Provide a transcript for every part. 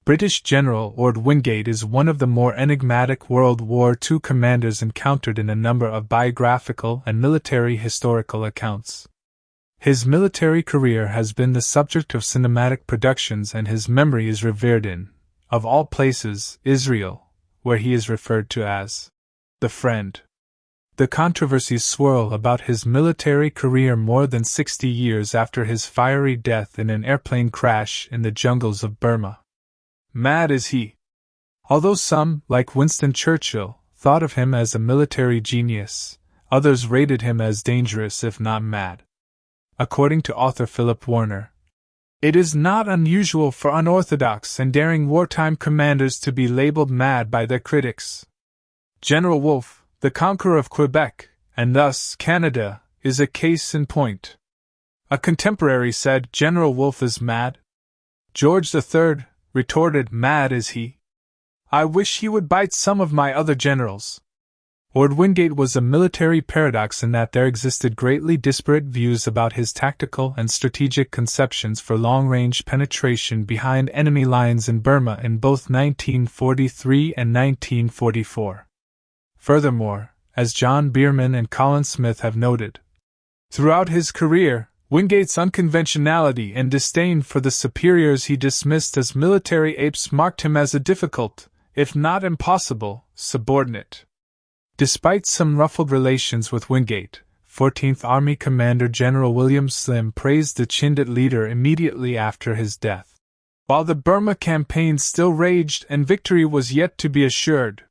British General Orde Wingate is one of the more enigmatic World War II commanders encountered in a number of biographical and military historical accounts. His military career has been the subject of cinematic productions, and his memory is revered in, of all places, Israel, where he is referred to as the Friend. The controversies swirl about his military career more than 60 years after his fiery death in an airplane crash in the jungles of Burma. Mad is he? Although some, like Winston Churchill, thought of him as a military genius, others rated him as dangerous if not mad. According to author Philip Warner, it is not unusual for unorthodox and daring wartime commanders to be labeled mad by their critics. General Wolfe, the conqueror of Quebec, and thus Canada, is a case in point. A contemporary said, "General Wolfe is mad." George III retorted, "Mad is he? I wish he would bite some of my other generals." Orde Wingate was a military paradox in that there existed greatly disparate views about his tactical and strategic conceptions for long-range penetration behind enemy lines in Burma in both 1943 and 1944. Furthermore, as John Bierman and Colin Smith have noted, throughout his career, Wingate's unconventionality and disdain for the superiors he dismissed as military apes marked him as a difficult, if not impossible, subordinate. Despite some ruffled relations with Wingate, 14th Army Commander General William Slim praised the Chindit leader immediately after his death. While the Burma campaign still raged and victory was yet to be assured,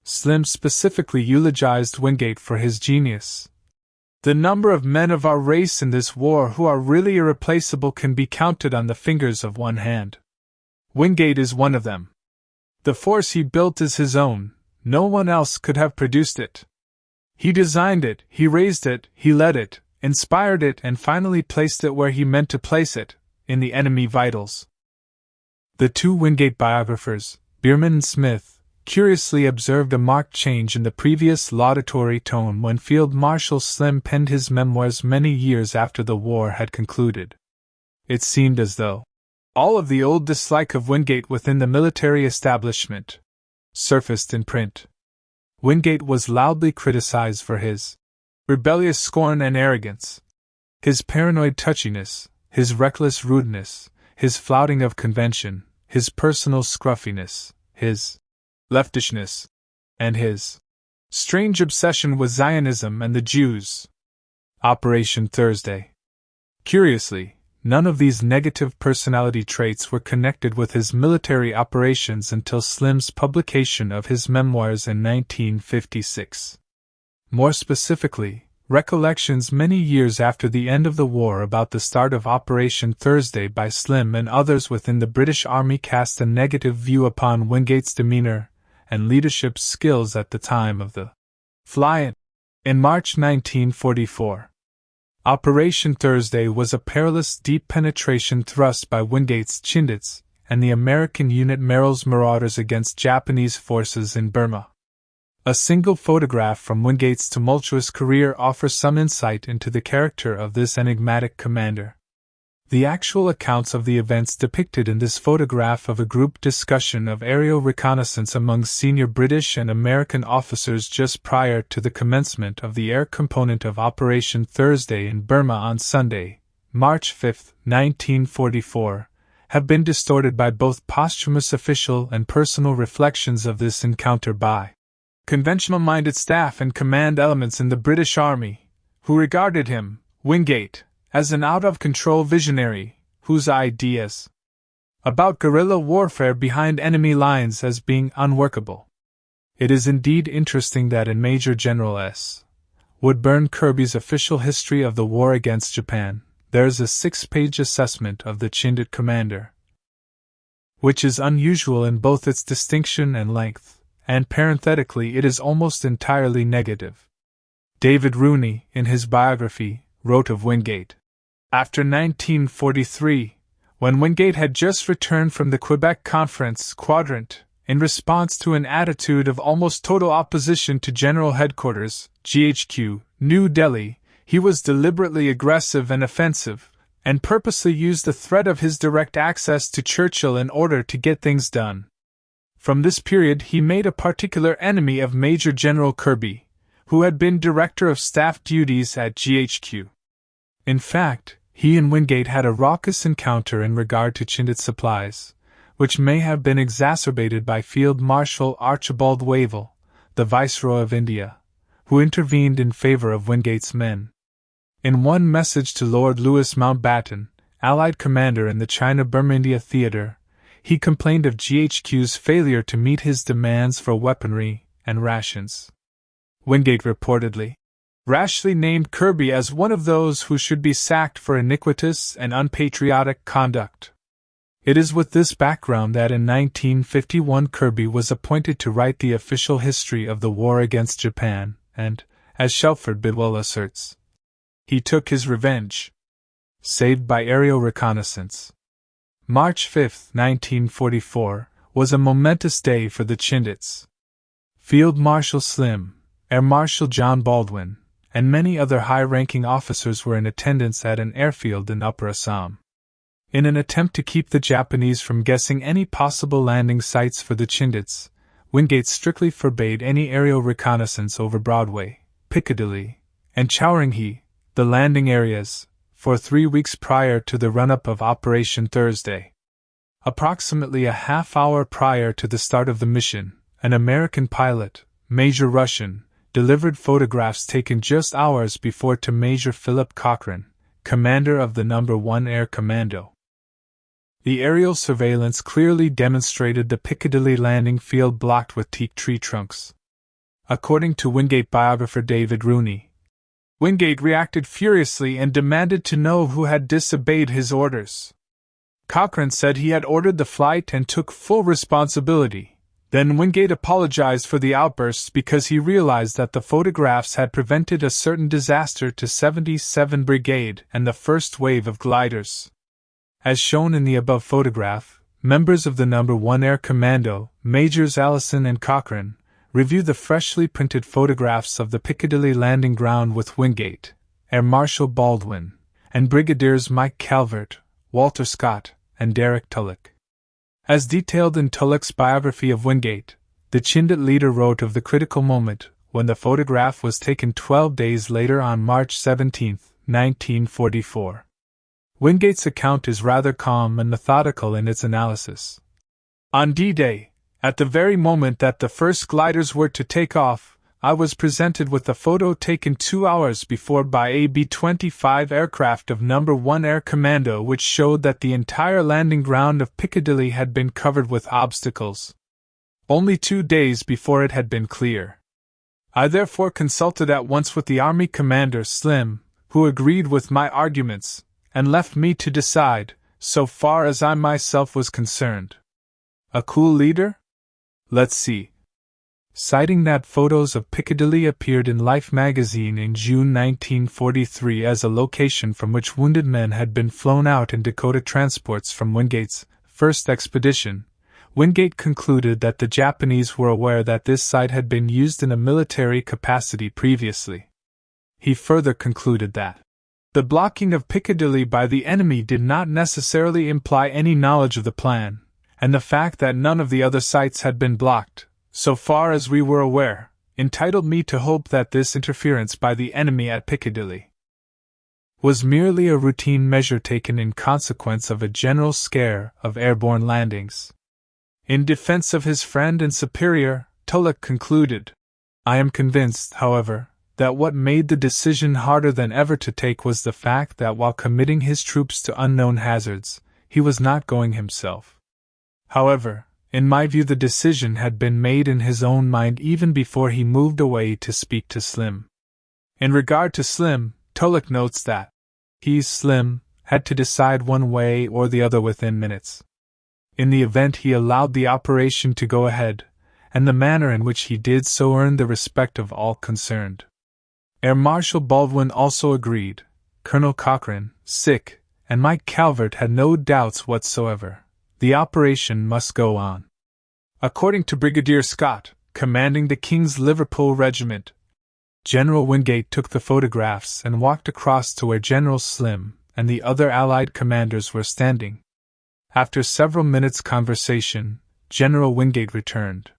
Slim specifically eulogized Wingate for his genius. "The number of men of our race in this war who are really irreplaceable can be counted on the fingers of one hand. Wingate is one of them. The force he built is his own, no one else could have produced it. He designed it, he raised it, he led it, inspired it, and finally placed it where he meant to place it, in the enemy vitals." The two Wingate biographers, Bierman and Smith, curiously observed a marked change in the previous laudatory tone when Field Marshal Slim penned his memoirs many years after the war had concluded. It seemed as though all of the old dislike of Wingate within the military establishment surfaced in print. Wingate was loudly criticized for his rebellious scorn and arrogance, his paranoid touchiness, his reckless rudeness, his flouting of convention, his personal scruffiness, his leftishness, and his strange obsession with Zionism and the Jews. Operation Thursday. Curiously, none of these negative personality traits were connected with his military operations until Slim's publication of his memoirs in 1956. More specifically, recollections many years after the end of the war about the start of Operation Thursday by Slim and others within the British Army cast a negative view upon Wingate's demeanor and leadership skills at the time of the fly-in. In March 1944, Operation Thursday was a perilous deep penetration thrust by Wingate's Chindits and the American unit Merrill's Marauders against Japanese forces in Burma. A single photograph from Wingate's tumultuous career offers some insight into the character of this enigmatic commander. The actual accounts of the events depicted in this photograph of a group discussion of aerial reconnaissance among senior British and American officers just prior to the commencement of the air component of Operation Thursday in Burma on Sunday, March 5, 1944, have been distorted by both posthumous official and personal reflections of this encounter by conventional-minded staff and command elements in the British Army, who regarded him, Wingate, as an out-of-control visionary, whose ideas about guerrilla warfare behind enemy lines as being unworkable. It is indeed interesting that in Major General S. Woodburn Kirby's official history of the war against Japan, there is a 6-page assessment of the Chindit commander, which is unusual in both its distinction and length, and parenthetically it is almost entirely negative. David Rooney, in his biography, wrote of Wingate, after 1943, when Wingate had just returned from the Quebec Conference Quadrant, in response to an attitude of almost total opposition to General Headquarters, GHQ, New Delhi, he was deliberately aggressive and offensive, and purposely used the threat of his direct access to Churchill in order to get things done. From this period he made a particular enemy of Major General Kirby, who had been Director of Staff duties at GHQ. In fact, he and Wingate had a raucous encounter in regard to Chindit supplies, which may have been exacerbated by Field Marshal Archibald Wavell, the Viceroy of India, who intervened in favor of Wingate's men. In one message to Lord Louis Mountbatten, Allied commander in the China-Burma-India theater, he complained of GHQ's failure to meet his demands for weaponry and rations. Wingate reportedly rashly named Kirby as one of those who should be sacked for iniquitous and unpatriotic conduct. It is with this background that in 1951 Kirby was appointed to write the official history of the war against Japan, and, as Shelford Bidwell asserts, he took his revenge. Saved by aerial reconnaissance. March 5, 1944, was a momentous day for the Chindits. Field Marshal Slim, Air Marshal John Baldwin, and many other high-ranking officers were in attendance at an airfield in Upper Assam. In an attempt to keep the Japanese from guessing any possible landing sites for the Chindits, Wingate strictly forbade any aerial reconnaissance over Broadway, Piccadilly, and Chowringhee, the landing areas, for 3 weeks prior to the run-up of Operation Thursday. Approximately a half-hour prior to the start of the mission, an American pilot, Major Russian, delivered photographs taken just hours before to Major Philip Cochrane, commander of the No. 1 Air Commando. The aerial surveillance clearly demonstrated the Piccadilly landing field blocked with teak tree trunks. According to Wingate biographer David Rooney, Wingate reacted furiously and demanded to know who had disobeyed his orders. Cochrane said he had ordered the flight and took full responsibility. Then Wingate apologized for the outbursts because he realized that the photographs had prevented a certain disaster to 77 Brigade and the first wave of gliders. As shown in the above photograph, members of the No. 1 Air Commando, Majors Allison and Cochrane, reviewed the freshly printed photographs of the Piccadilly landing ground with Wingate, Air Marshal Baldwin, and Brigadiers Mike Calvert, Walter Scott, and Derek Tulloch. As detailed in Tulloch's biography of Wingate, the Chindit leader wrote of the critical moment when the photograph was taken 12 days later on March 17, 1944. Wingate's account is rather calm and methodical in its analysis. On D-Day, at the very moment that the first gliders were to take off, I was presented with a photo taken 2 hours before by a B-25 aircraft of No. 1 Air Commando which showed that the entire landing ground of Piccadilly had been covered with obstacles. Only 2 days before it had been clear. I therefore consulted at once with the Army Commander Slim, who agreed with my arguments, and left me to decide, so far as I myself was concerned. A cool leader? Let's see. Citing that photos of Piccadilly appeared in Life magazine in June 1943 as a location from which wounded men had been flown out in Dakota transports from Wingate's first expedition, Wingate concluded that the Japanese were aware that this site had been used in a military capacity previously. He further concluded that the blocking of Piccadilly by the enemy did not necessarily imply any knowledge of the plan, and the fact that none of the other sites had been blocked, so far as we were aware, entitled me to hope that this interference by the enemy at Piccadilly was merely a routine measure taken in consequence of a general scare of airborne landings. In defense of his friend and superior, Tulloch concluded, I am convinced, however, that what made the decision harder than ever to take was the fact that while committing his troops to unknown hazards, he was not going himself. However, in my view the decision had been made in his own mind even before he moved away to speak to Slim. In regard to Slim, Tulloch notes that he, Slim, had to decide one way or the other within minutes. In the event he allowed the operation to go ahead, and the manner in which he did so earned the respect of all concerned. Air Marshal Baldwin also agreed. Colonel Cochrane, sick, and Mike Calvert had no doubts whatsoever. The operation must go on. According to Brigadier Scott, commanding the King's Liverpool Regiment, General Wingate took the photographs and walked across to where General Slim, and the other Allied commanders were standing. After several minutes' conversation, General Wingate returned.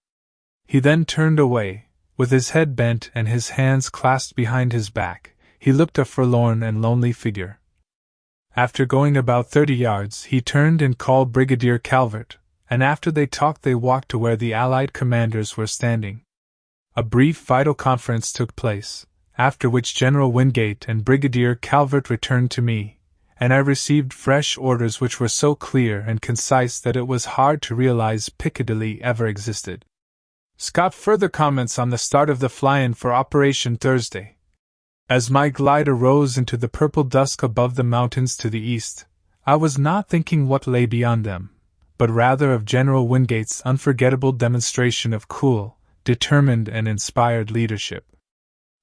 He then turned away, with his head bent and his hands clasped behind his back. He looked a forlorn and lonely figure. After going about 30 yards, he turned and called Brigadier Calvert, and after they talked they walked to where the Allied commanders were standing. A brief vital conference took place, after which General Wingate and Brigadier Calvert returned to me, and I received fresh orders which were so clear and concise that it was hard to realize Piccadilly ever existed. Scott further comments on the start of the fly-in for Operation Thursday. As my glider rose into the purple dusk above the mountains to the east, I was not thinking what lay beyond them, but rather of General Wingate's unforgettable demonstration of cool, determined and inspired leadership.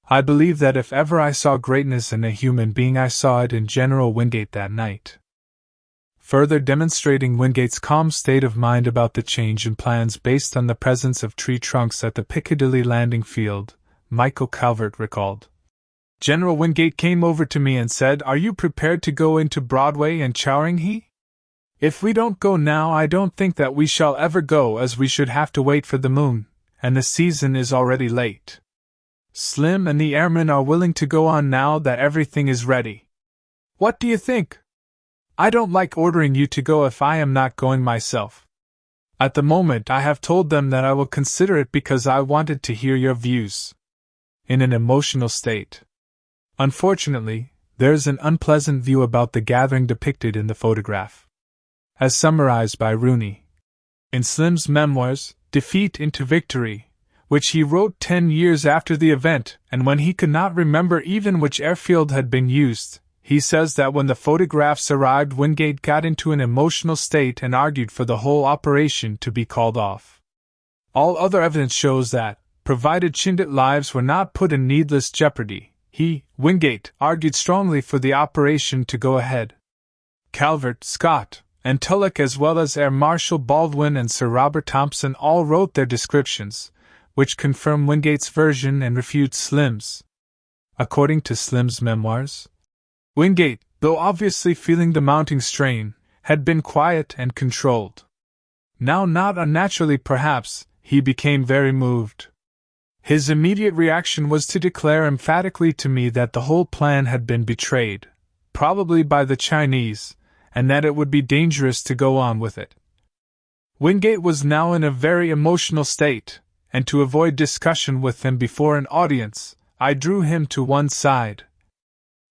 I believe that if ever I saw greatness in a human being, I saw it in General Wingate that night. Further demonstrating Wingate's calm state of mind about the change in plans based on the presence of tree trunks at the Piccadilly landing field, Michael Calvert recalled. General Wingate came over to me and said, "Are you prepared to go into Broadway and Charing? If we don't go now, I don't think that we shall ever go, as we should have to wait for the moon, and the season is already late. Slim and the airmen are willing to go on now that everything is ready. What do you think? I don't like ordering you to go if I am not going myself. At the moment I have told them that I will consider it because I wanted to hear your views." In an emotional state. Unfortunately, there's an unpleasant view about the gathering depicted in the photograph. As summarized by Rooney in Slim's memoirs, Defeat into Victory, which he wrote 10 years after the event, and when he could not remember even which airfield had been used, he says that when the photographs arrived, Wingate got into an emotional state and argued for the whole operation to be called off. All other evidence shows that, provided Chindit lives were not put in needless jeopardy, he, Wingate, argued strongly for the operation to go ahead. Calvert, Scott, and Tulloch, as well as Air Marshal Baldwin and Sir Robert Thompson, all wrote their descriptions, which confirm Wingate's version and refute Slim's. According to Slim's memoirs, Wingate, though obviously feeling the mounting strain, had been quiet and controlled. Now, not unnaturally perhaps, he became very moved. His immediate reaction was to declare emphatically to me that the whole plan had been betrayed, probably by the Chinese, and that it would be dangerous to go on with it. Wingate was now in a very emotional state, and to avoid discussion with him before an audience, I drew him to one side.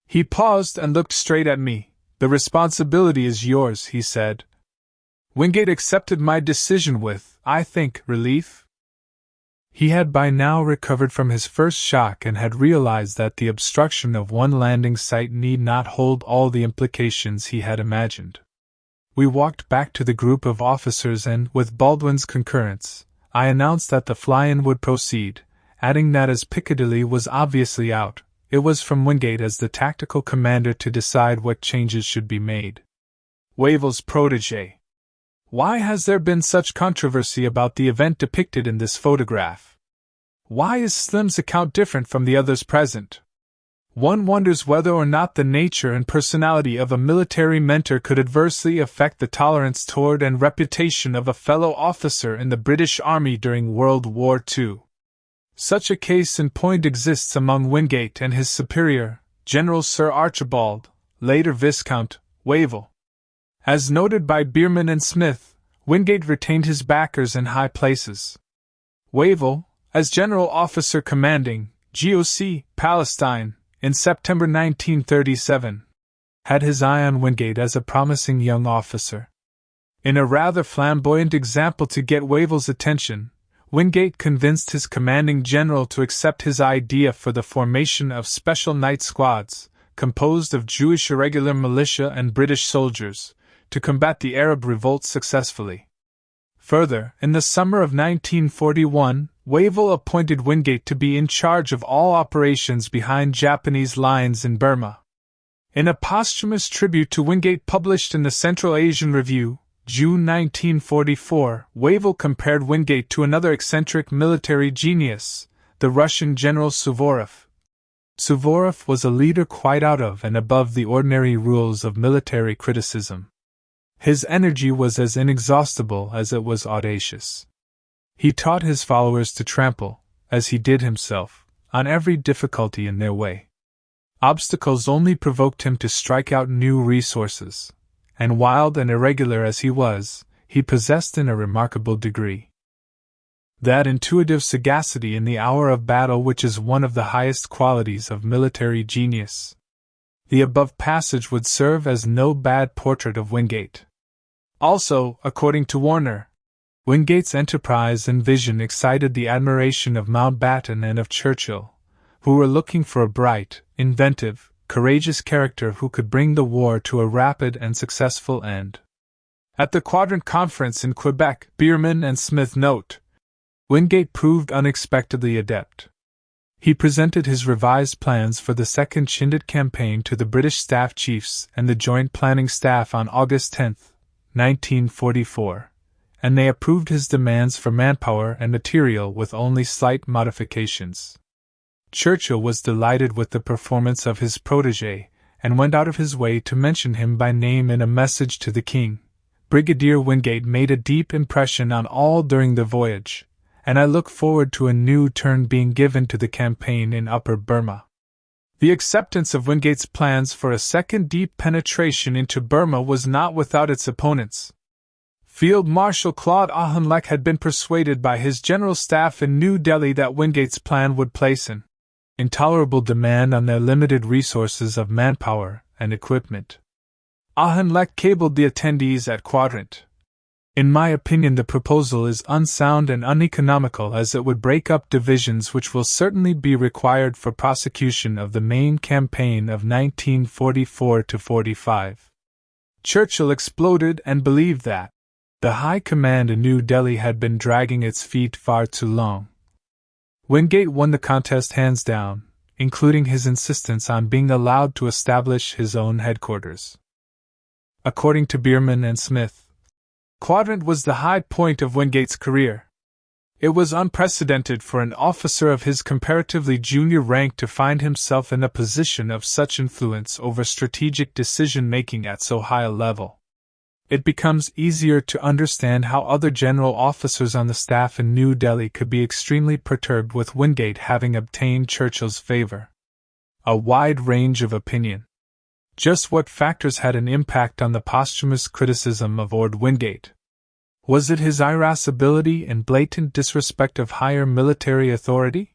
He paused and looked straight at me. "The responsibility is yours," he said. Wingate accepted my decision with, I think, relief. He had by now recovered from his first shock and had realized that the obstruction of one landing site need not hold all the implications he had imagined. We walked back to the group of officers and, with Baldwin's concurrence, I announced that the fly-in would proceed, adding that as Piccadilly was obviously out, it was from Wingate as the tactical commander to decide what changes should be made. Wavell's protégé. Why has there been such controversy about the event depicted in this photograph? Why is Slim's account different from the others present? One wonders whether or not the nature and personality of a military mentor could adversely affect the tolerance toward and reputation of a fellow officer in the British Army during World War II. Such a case in point exists among Wingate and his superior, General Sir Archibald, later Viscount, Wavell. As noted by Bierman and Smith, Wingate retained his backers in high places. Wavell, as General Officer Commanding, GOC, Palestine, in September 1937, had his eye on Wingate as a promising young officer. In a rather flamboyant example to get Wavell's attention, Wingate convinced his commanding general to accept his idea for the formation of special night squads, composed of Jewish irregular militia and British soldiers, to combat the Arab revolt successfully. Further, in the summer of 1941, Wavell appointed Wingate to be in charge of all operations behind Japanese lines in Burma. In a posthumous tribute to Wingate published in the Central Asian Review, June 1944, Wavell compared Wingate to another eccentric military genius, the Russian General Suvorov. Suvorov was a leader quite out of and above the ordinary rules of military criticism. His energy was as inexhaustible as it was audacious. He taught his followers to trample, as he did himself, on every difficulty in their way. Obstacles only provoked him to strike out new resources, and wild and irregular as he was, he possessed in a remarkable degree that intuitive sagacity in the hour of battle which is one of the highest qualities of military genius. The above passage would serve as no bad portrait of Wingate. Also, according to Warner, Wingate's enterprise and vision excited the admiration of Mountbatten and of Churchill, who were looking for a bright, inventive, courageous character who could bring the war to a rapid and successful end. At the Quadrant Conference in Quebec, Bierman and Smith note, Wingate proved unexpectedly adept. He presented his revised plans for the Second Chindit campaign to the British Staff Chiefs and the Joint Planning Staff on August 10, 1944, and they approved his demands for manpower and material with only slight modifications. Churchill was delighted with the performance of his protégé, and went out of his way to mention him by name in a message to the King. Brigadier Wingate made a deep impression on all during the voyage, and I look forward to a new turn being given to the campaign in Upper Burma. The acceptance of Wingate's plans for a second deep penetration into Burma was not without its opponents. Field Marshal Claude Auchinleck had been persuaded by his general staff in New Delhi that Wingate's plan would place an intolerable demand on their limited resources of manpower and equipment. Auchinleck cabled the attendees at Quadrant, "In my opinion, the proposal is unsound and uneconomical, as it would break up divisions which will certainly be required for prosecution of the main campaign of 1944-45. Churchill exploded and believed that the High Command in New Delhi had been dragging its feet far too long. Wingate won the contest hands down, including his insistence on being allowed to establish his own headquarters. According to Bierman and Smith, Quadrant was the high point of Wingate's career. It was unprecedented for an officer of his comparatively junior rank to find himself in a position of such influence over strategic decision-making at so high a level. It becomes easier to understand how other general officers on the staff in New Delhi could be extremely perturbed with Wingate having obtained Churchill's favor. A wide range of opinion. Just what factors had an impact on the posthumous criticism of Orde Wingate? Was it his irascibility and blatant disrespect of higher military authority?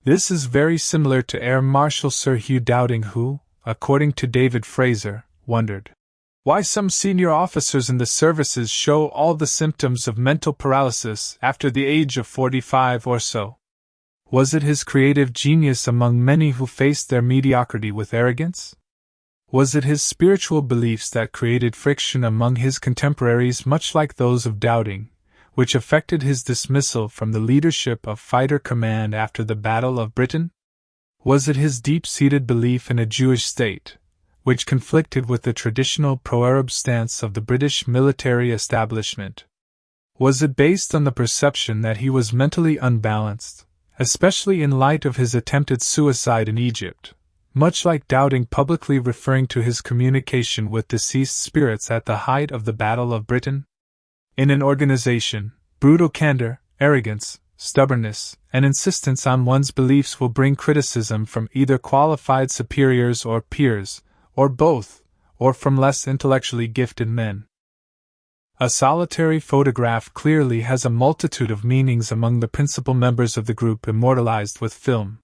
This is very similar to Air Marshal Sir Hugh Dowding, who, according to David Fraser, wondered why some senior officers in the services show all the symptoms of mental paralysis after the age of 45 or so. Was it his creative genius among many who faced their mediocrity with arrogance? Was it his spiritual beliefs that created friction among his contemporaries, much like those of Dowding, which affected his dismissal from the leadership of Fighter Command after the Battle of Britain? Was it his deep-seated belief in a Jewish state, which conflicted with the traditional pro-Arab stance of the British military establishment? Was it based on the perception that he was mentally unbalanced, especially in light of his attempted suicide in Egypt? Much like Dowding publicly referring to his communication with deceased spirits at the height of the Battle of Britain? In an organization, brutal candor, arrogance, stubbornness, and insistence on one's beliefs will bring criticism from either qualified superiors or peers, or both, or from less intellectually gifted men. A solitary photograph clearly has a multitude of meanings among the principal members of the group immortalized with film.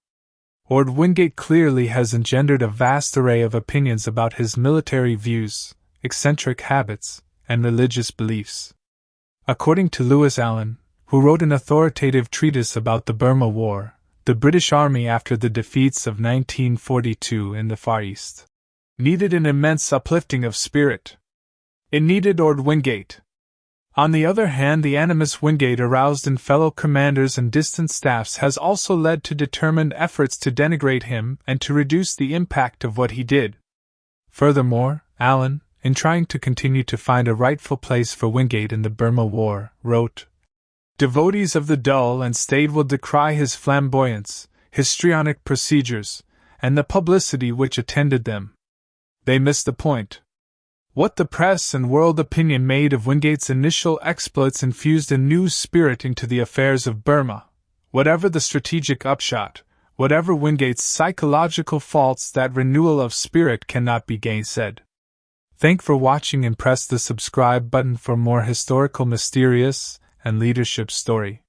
Orde Wingate clearly has engendered a vast array of opinions about his military views, eccentric habits, and religious beliefs. According to Lewis Allen, who wrote an authoritative treatise about the Burma War, the British Army after the defeats of 1942 in the Far East needed an immense uplifting of spirit. It needed Orde Wingate. On the other hand, the animus Wingate aroused in fellow commanders and distant staffs has also led to determined efforts to denigrate him and to reduce the impact of what he did. Furthermore, Allen, in trying to continue to find a rightful place for Wingate in the Burma War, wrote, "Devotees of the dull and staid will decry his flamboyance, histrionic procedures, and the publicity which attended them. They missed the point. What the press and world opinion made of Wingate's initial exploits infused a new spirit into the affairs of Burma. Whatever the strategic upshot, whatever Wingate's psychological faults, that renewal of spirit cannot be gainsaid. Thank for watching and press the subscribe button for more historical, mysterious, and leadership story.